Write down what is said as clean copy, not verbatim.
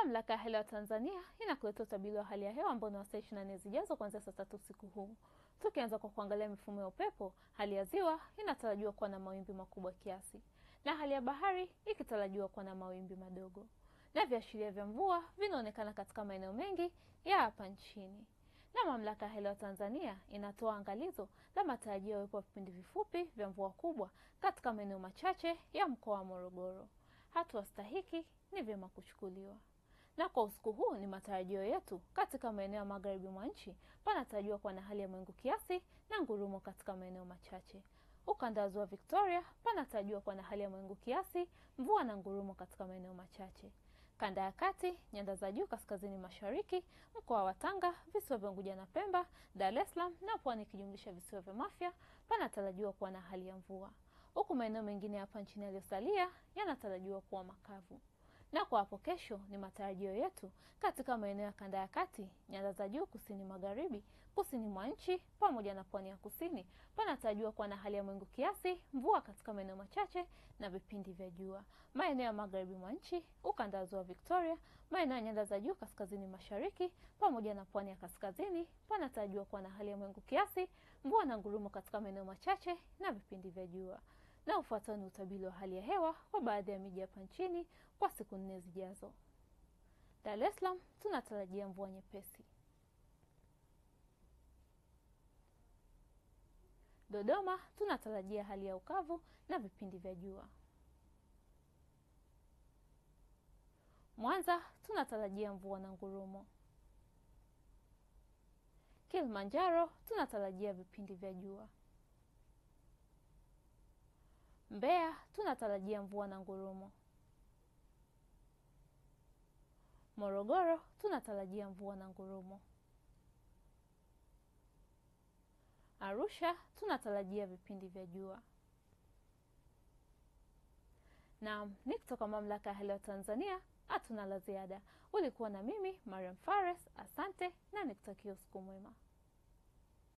Mamlaka ya Hewa ya Tanzania inakuletea utabiri wa hali ya hewa ambao ni wa saa 24 zijazo kuanzia saa 3 usiku huu. Tukianza kwa kuangalia mifumo ya upepo, hali ya ziwa inatarajiwa kuwa na mawimbi makubwa kiasi, na hali ya bahari ikitarajiwa kuwa na mawimbi madogo. Na viashiria vya mvua vinaonekana katika maeneo mengi ya hapa nchini. Na Mamlaka ya Hewa ya Tanzania inatoa angalizo la matarajio ya uwepo wa vipindi vifupi vya mvua kubwa katika maeneo machache ya mkoa wa Morogoro. Hatua stahiki ni vyema kuchukuliwa. Na kwa usiku huu ni matarajio yetu katika maeneo ya magharibi mwa nchi panatarajiwa kuwa na hali ya mawingu kiasi na ngurumo katika maeneo machache. Ukanda wa Ziwa Victoria panatarajiwa kuwa na hali ya mawingu kiasi, mvua na ngurumo katika maeneo machache. Kanda ya kati, nyanda za juu kaskazini mashariki, mkoa wa Tanga, visiwa vya Unguja na Pemba, Dar es Salaam na pwani ikijumlisha visiwa vya Mafia panatarajiwa kuwa na hali ya mvua. Huku maeneo mengine hapa nchini yaliyosalia yanatarajiwa kuwa makavu. Na kwa hapo kesho ni matarajio yetu katika maeneo ya kanda ya kati, nyanda za juu kusini magharibi, kusini mwa nchi pamoja na pwani ya kusini panatarajiwa kuwa na hali ya mawingu kiasi, mvua katika maeneo machache na vipindi vya jua. Maeneo ya magharibi mwa nchi, ukanda wa Ziwa Victoria, maeneo ya nyanda za juu kaskazini mashariki pamoja na pwani ya kaskazini panatarajiwa kuwa na hali ya mawingu kiasi, mvua na ngurumo katika maeneo machache na vipindi vya jua. Na ufuatao ni utabiri wa hali ya hewa kwa baadhi ya miji hapa nchini kwa siku 4 zijazo. Dar es Salaam tunatarajia mvua nyepesi. Dodoma tunatarajia hali ya ukavu na vipindi vya jua. Mwanza tunatarajia mvua na ngurumo. Kilimanjaro tunatarajia vipindi vya jua. Mbeya tunatarajia mvua na ngurumo. Morogoro tunatarajia mvua na ngurumo. Arusha tunatarajia vipindi vya jua. Na ni kutoka Mamlaka ya Hewa ya Tanzania, hatuna la ziada. Ulikuwa na mimi Mariam Fares, asante na nikutakia usiku mwema.